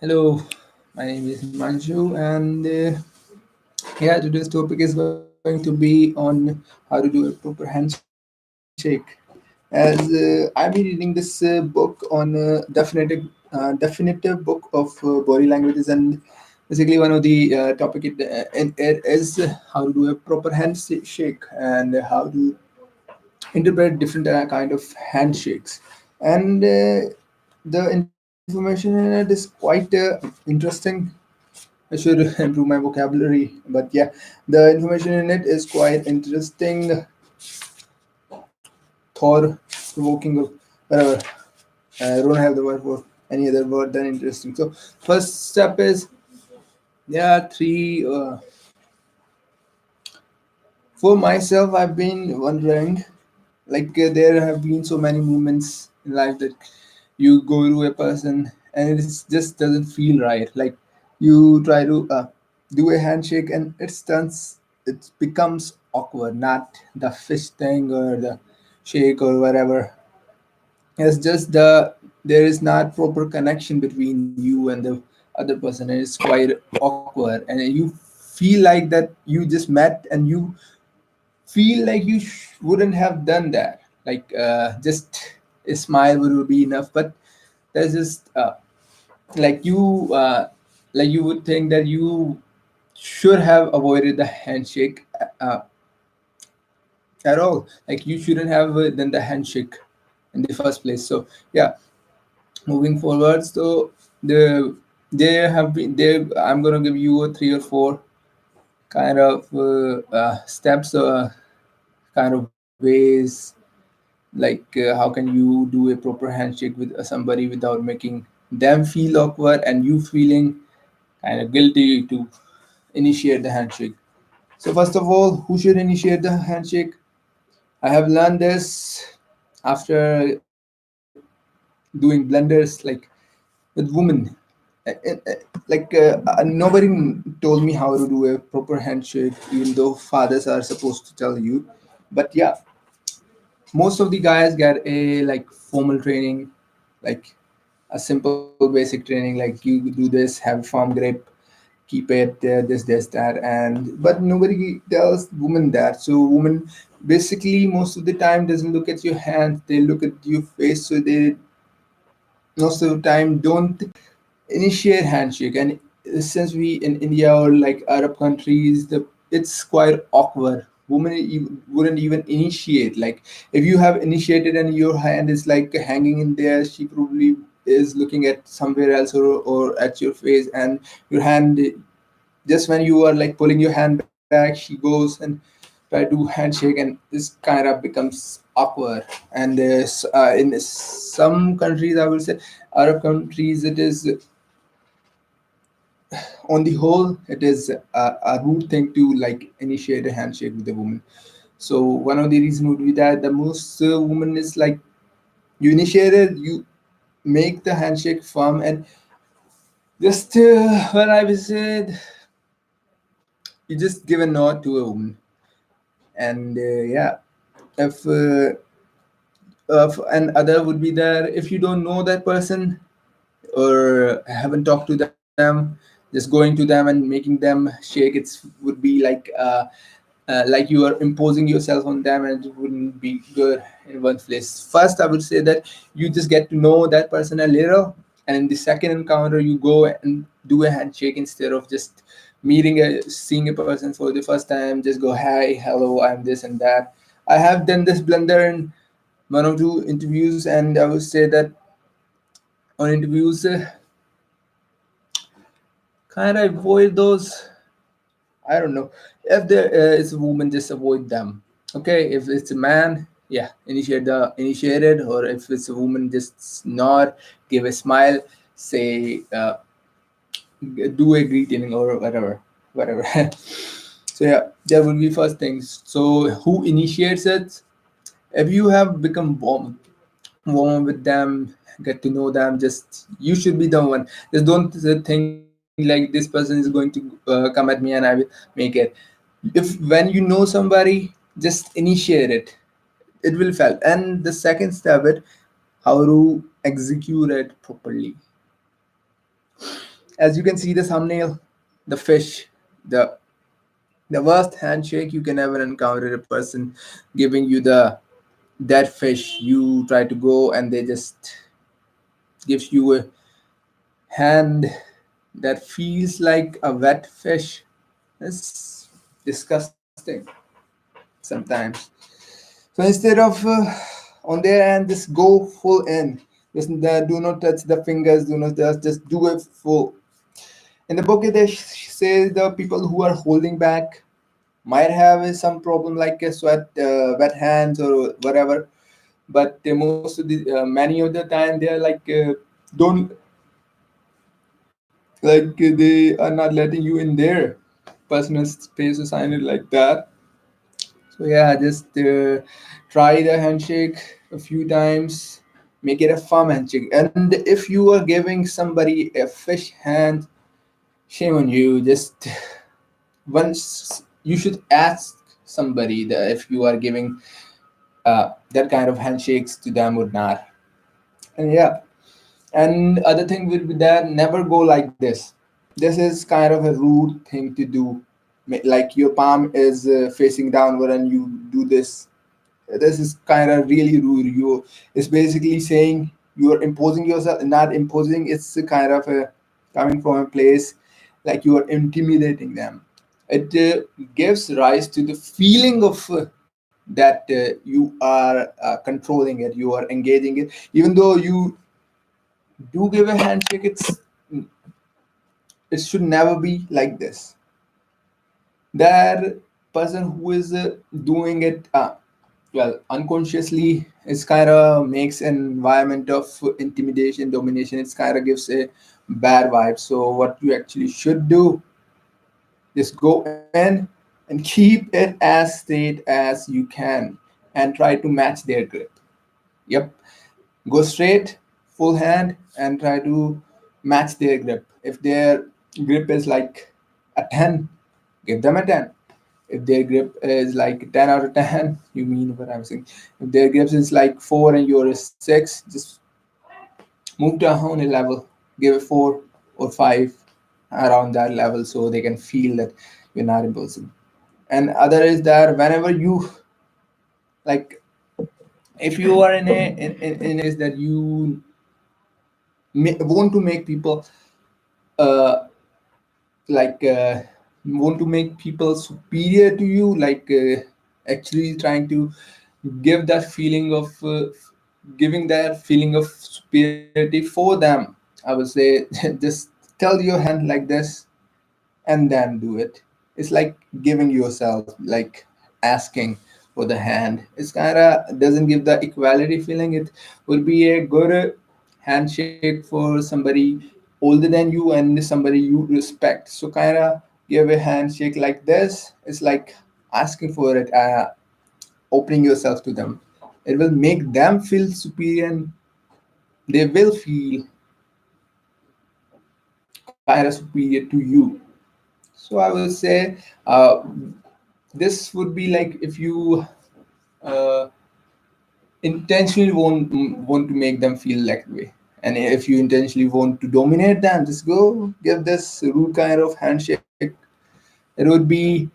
Hello, my name is Manju, and yeah, today's topic is going to be on how to do a proper handshake. As I've been reading this book on definitive book of body languages, and basically one of the topic it is how to do a proper handshake and how to interpret different kind of handshakes, and the information in it is quite interesting. I should improve my vocabulary, but yeah, the information in it is quite interesting, thought provoking, or whatever. I don't have the word for any other word than interesting. So, first step is there are three. For myself, I've been wondering, like, there have been so many moments in life that you go to a person and just doesn't feel right. Like, you try to do a handshake and it becomes awkward, not the fish thing or the shake or whatever. It's just there is not proper connection between you and the other person, and it's quite awkward, and you feel like that you just met and you feel like you wouldn't have done that. Like, just a smile would be enough, but there's just like you like you would think that you should have avoided the handshake at all. Like, you shouldn't have done the handshake in the first place. So yeah, moving forward. So the there have been there. I'm gonna give you a three or four kind of steps, kind of ways, like how can you do a proper handshake with somebody without making them feel awkward and you feeling kind of guilty to initiate the handshake. So first of all, who should initiate the handshake? I have learned this after doing blunders, like with women. Like, nobody told me how to do a proper handshake, even though fathers are supposed to tell you. But yeah, most of the guys get a like formal training, like a simple basic training, like you do this, have a firm grip, keep it this that, and but nobody tells women that. So women basically most of the time doesn't look at your hand, they look at your face. So they most of the time don't initiate handshake. And since we in India or like Arab countries, the it's quite awkward. Women wouldn't even initiate. Like, if you have initiated and your hand is like hanging in there, she probably is looking at somewhere else, or at your face, and your hand, just when you are like pulling your hand back, she goes and try to handshake, and this kind of becomes awkward. And in some countries, I would say Arab countries, it is on the whole, it is a rude thing to like initiate a handshake with a woman. So one of the reasons would be that the most woman is like, you initiate it, you make the handshake firm, and just when I said, you just give a nod to a woman. And yeah, if and other would be there, if you don't know that person or haven't talked to them, just going to them and making them shake, it would be like you are imposing yourself on them, and it wouldn't be good in one place. First, I would say that you just get to know that person a little, and in the second encounter, you go and do a handshake instead of just seeing a person for the first time. Just go, hi, hello, I'm this and that. I have done this blunder in one or two interviews, and I would say that on interviews, kind of avoid those. I don't know. If there is a woman, just avoid them. Okay, if it's a man, yeah, initiate it, or if it's a woman, just nod, give a smile, say, do a greeting or whatever. So yeah, that would be first things. So who initiates it? If you have become warm with them, get to know them, just you should be the one. Just don't think like this person is going to come at me and I will make it. If when you know somebody, just initiate it will fail. And the second step it, how to execute it properly. As you can see the thumbnail, the fish, the the worst handshake you can ever encounter, a person giving you the dead fish. You try to go and they just gives you a hand that feels like a wet fish. It's disgusting sometimes. So instead of on their end, just go full in. Just do not touch the fingers. Do not just do it full. In the book, they say the people who are holding back might have some problem like a wet hands or whatever. But most of the many of the time they are like don't like they are not letting you in their personal space or sign it like that. So yeah, just try the handshake a few times, make it a firm handshake. And if you are giving somebody a fish hand, shame on you. Just once you should ask somebody that if you are giving that kind of handshakes to them or not. And yeah, and other thing will be that never go like this. This is kind of a rude thing to do. Like your palm is facing downward and you do this. This is kind of really rude. You it's basically saying you're imposing yourself, not imposing. It's a kind of a coming from a place like you are intimidating them. It gives rise to the feeling of that you are controlling it, you are engaging it, even though you do give a handshake. It should never be like this. That person who is doing it well unconsciously is kind of makes an environment of intimidation, domination. It's kind of gives a bad vibe. So what you actually should do, just go in and keep it as straight as you can and try to match their grip. Yep, go straight, full hand, and try to match their grip. If their grip is like a 10, give them a 10. If their grip is like 10 out of 10, you mean what I'm saying. If their grip is like 4 and you're a 6, just move down a level, give it 4 or 5 around that level so they can feel that you're not imposing. And other is that whenever you like, if you are in a is that you want to make people uh, like want to make people superior to you, like actually trying to give that feeling of giving that feeling of superiority for them, I would say just tell your hand like this and then do it. It's like giving yourself, like asking for the hand. It's kind of doesn't give the equality feeling. It will be a good handshake for somebody older than you and somebody you respect. So kind of give a handshake like this. It's like asking for it, opening yourself to them. It will make them feel superior and they will feel kind of superior to you. So I would say this would be like if you uh, intentionally want to make them feel that way, and if you intentionally want to dominate them, just go give this rude kind of handshake. It would be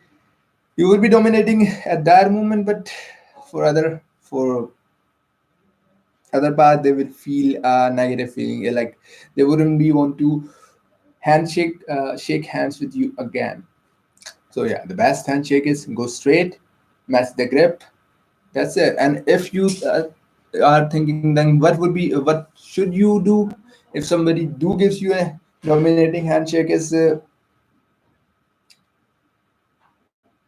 you would be dominating at that moment, but for other part they will feel a negative feeling, like they wouldn't be want to handshake shake hands with you again. So yeah, the best handshake is go straight, match the grip. That's it. And if you are thinking, then what should you do if somebody do gives you a dominating handshake? Is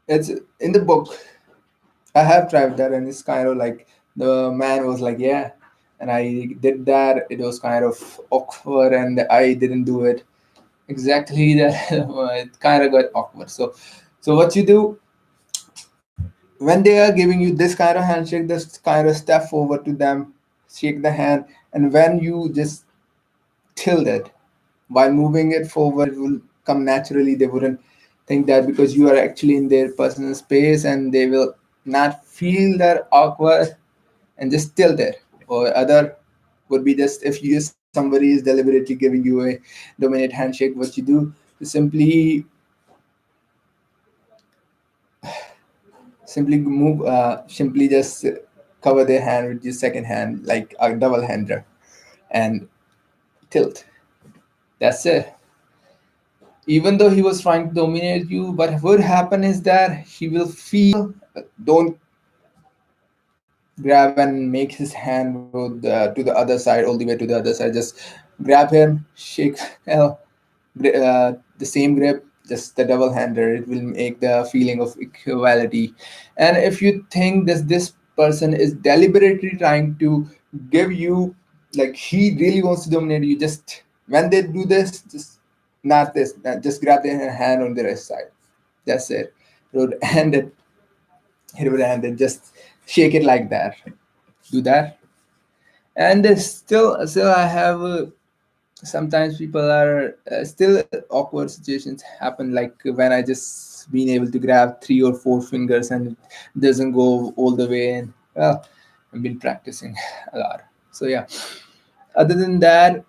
it's in the book. I have tried that, and it's kind of like the man was like, yeah, and I did that. It was kind of awkward, and I didn't do it exactly. That it kind of got awkward. So what you do when they are giving you this kind of handshake, this kind of step forward to them, shake the hand, and when you just tilt it while moving it forward, it will come naturally. They wouldn't think that because you are actually in their personal space, and they will not feel that awkward and just tilt it. Or other would be just if you just somebody is deliberately giving you a dominate handshake, what you do is simply move, simply just cover their hand with your second hand like a double hander and tilt. That's it. Even though he was trying to dominate you, what would happen is that he will feel. Don't grab and make his hand to the other side, all the way to the other side. Just grab him, shake, the same grip, just the double hander. It will make the feeling of equality. And if you think that this person is deliberately trying to give you, like he really wants to dominate you, just when they do this, just not this, just grab their hand on the right side. That's it. It would end it. It would end it. Just shake it like that. Do that. And still I have sometimes people are still awkward situations happen, like when I just been able to grab 3 or 4 fingers and it doesn't go all the way in. Well, I've been practicing a lot. So yeah, other than that,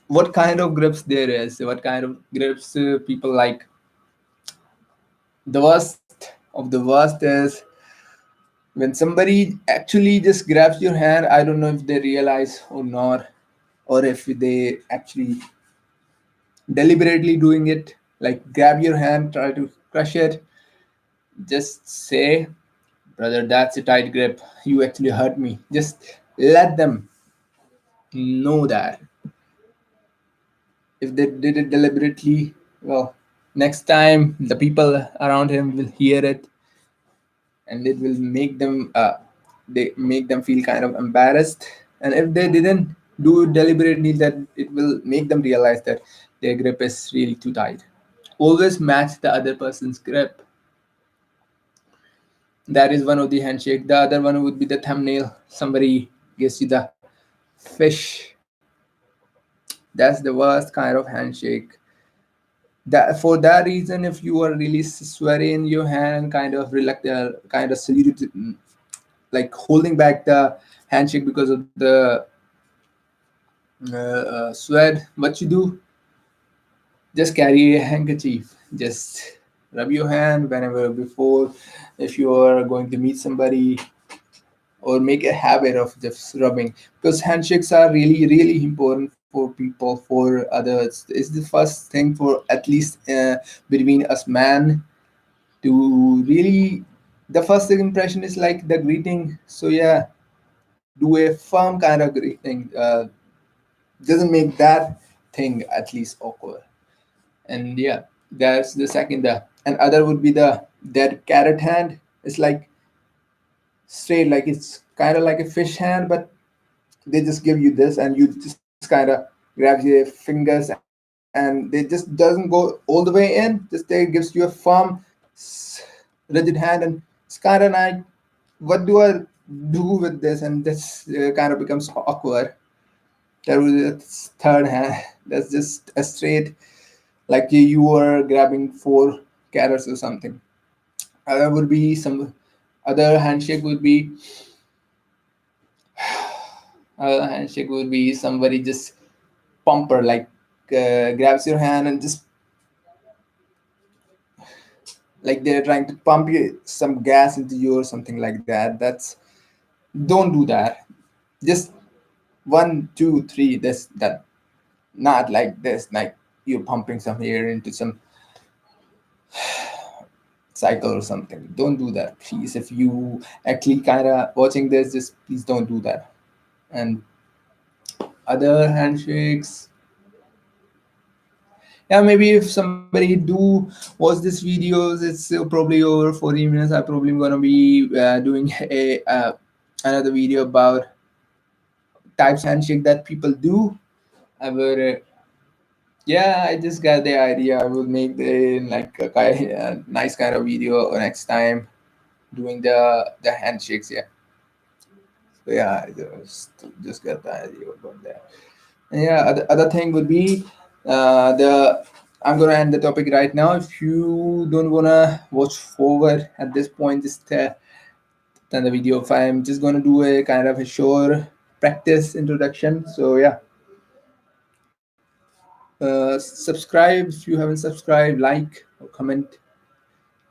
what kind of grips there is, what kind of grips people like. The worst of the worst is when somebody actually just grabs your hand. I don't know if they realize or not, or if they actually deliberately doing it, like grab your hand, try to crush it. Just say, brother, that's a tight grip, you actually hurt me. Just let them know that. If they did it deliberately, well, next time the people around him will hear it, and it will make them they make them feel kind of embarrassed. And if they didn't do it deliberately, that it will make them realize that their grip is really too tight. Always match the other person's grip. That is one of the handshake. The other one would be the thumbnail. Somebody gives you the fish. That's the worst kind of handshake. That for that reason, if you are really sweaty in your hand, kind of reluctant, kind of saluted, like holding back the handshake because of the sweat, what you do, just carry a handkerchief. Just rub your hand whenever before, if you are going to meet somebody, or make a habit of just rubbing, because handshakes are really really important for people, for others. It's the first thing for at least between us man to really, the first impression is like the greeting. So yeah, do a firm kind of greeting. Doesn't make that thing at least awkward. And yeah, that's the second. And other would be the dead carrot hand. It's like straight, like it's kind of like a fish hand, but they just give you this and you just kind of grab your fingers, and they just doesn't go all the way in. Just they gives you a firm rigid hand, and it's kind of like, what do I do with this? And this kind of becomes awkward. There was a third hand that's just a straight, like you were grabbing 4 carrots or something. Other would be some other handshake would be handshake would be somebody just pumper, like grabs your hand and just like they're trying to pump you some gas into you or something like that. That's, don't do that. Just 1 2 3, this that, not like this, like you're pumping some air into some cycle or something. Don't do that, please. If you actually kind of watching this, just please don't do that. And other handshakes, yeah, maybe if somebody do watch this videos, it's probably over 40 minutes. I probably gonna be doing a another video about types of handshake that people do. I would yeah, I just got the idea. I will make the like a nice kind of video next time doing the handshakes. Yeah, so yeah, I just got the idea about that. And yeah, other thing would be the, I'm gonna end the topic right now. If you don't wanna watch forward at this point, just turn the video off. I'm just gonna do a kind of a short practice introduction. So yeah, Subscribe if you haven't subscribed, like or comment if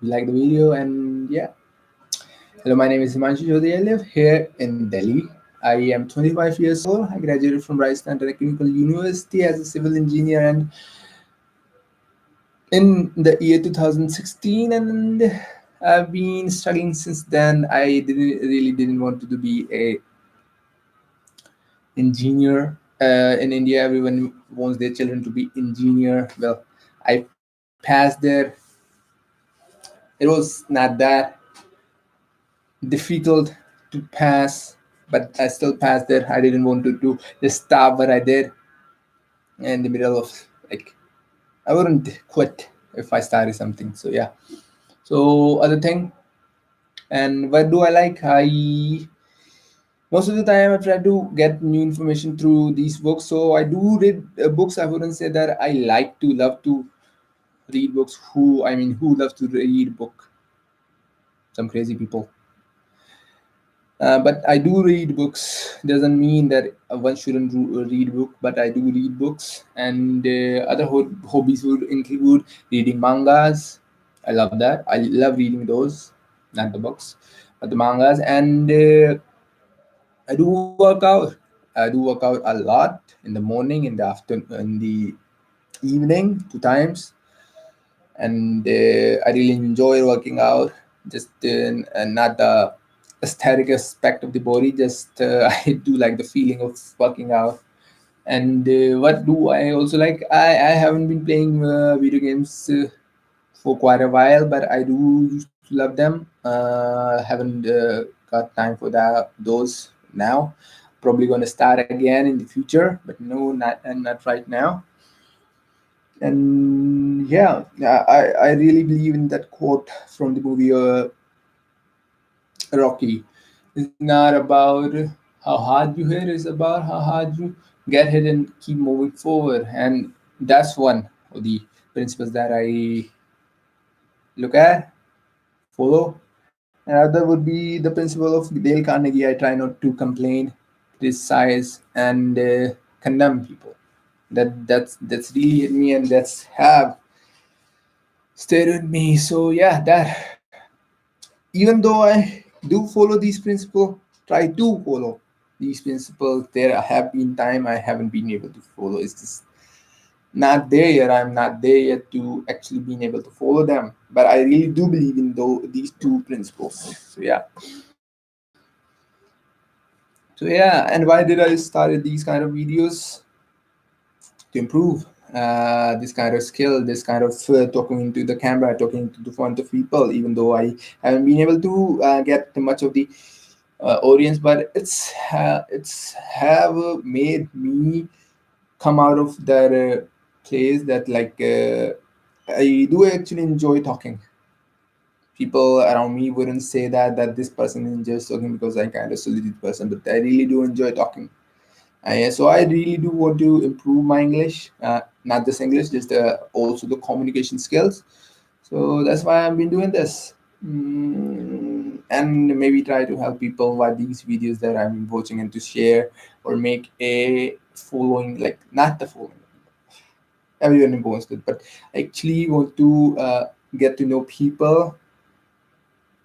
you like the video, and yeah. Hello, my name is Himanshu Jodhi. I live here in Delhi. I am 25 years old. I graduated from Rajasthan Technical University as a civil engineer and in the year 2016, and I've been struggling since then. I didn't want to be a engineer. In India, everyone wants their children to be engineer. Well, I passed there. It was not that difficult to pass, but I still passed there. I didn't want to just stop what I did in the middle of, like, I wouldn't quit if I started something. So yeah. So other thing, and what do I like? I most of the time I try to get new information through these books. So I do read books. I wouldn't say that I like to love to read books. Who loves to read book? Some crazy people. But I do read books. Doesn't mean that one shouldn't read book, but I do read books. And other hobbies would include reading mangas. I love that. I love reading those, not the books, but the mangas. And I do work out. I do work out a lot in the morning, in the afternoon, in the evening, 2 times. And I really enjoy working out. Just not the aesthetic aspect of the body. Just I do like the feeling of working out. And what do I also like? I haven't been playing video games for quite a while, but I do used to love them. Haven't got time for those now. Probably gonna start again in the future, but no, not right now. And yeah, I really believe in that quote from the movie Rocky. It's not about how hard you hit, it's about how hard you get hit and keep moving forward. And that's one of the principles that I look at, follow. Another would be the principle of Dale Carnegie. I try not to complain, criticize, and condemn people. That's really hit me, and that's have stayed with me. So yeah, that, even though I do follow these principles, try to follow these principles, there have been time I haven't been able to follow. It's just not there yet. I'm not there yet to actually being able to follow them. But I really do believe in these two principles. So yeah. So yeah, and why did I started these kind of videos? To improve this kind of skill, this kind of talking into the camera, talking to the front of people, even though I haven't been able to get much of the audience, but it's have made me come out of that place that, like, I do actually enjoy talking. People around me wouldn't say that this person is just talking because I kind of solid person, but I really do enjoy talking. So I really do want to improve my English, not just English, just also the communication skills. So that's why I've been doing this, and maybe try to help people by these videos that I'm watching and to share or make a following, like not the following. Everyone wants it, but actually want to get to know people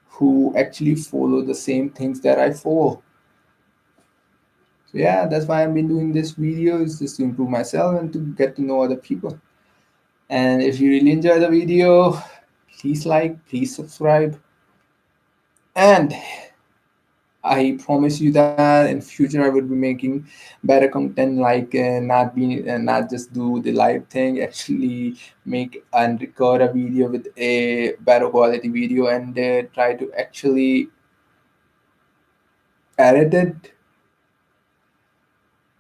who actually follow the same things that I follow. So yeah, that's why I've been doing this video, is just to improve myself and to get to know other people. And if you really enjoy the video, please like, please subscribe, and I promise you that in future I would be making better content, like not just do the live thing, actually make and record a video with a better quality video, and try to actually edit it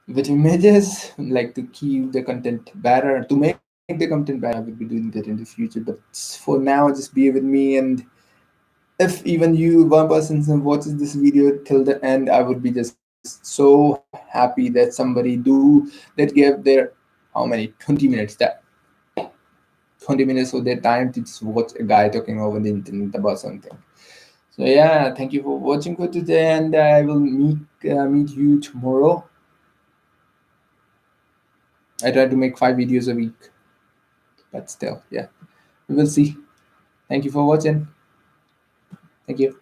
with images, like to keep the content better, to make the content better. I would be doing that in the future, but for now, just be with me. And if even you, one person, watches this video till the end, I would be just so happy that somebody that gave their, how many, 20 minutes, that 20 minutes of their time to just watch a guy talking over the internet about something. So yeah, thank you for watching for today, and I will meet you tomorrow. I try to make 5 videos a week, but still, yeah, we will see. Thank you for watching. Thank you.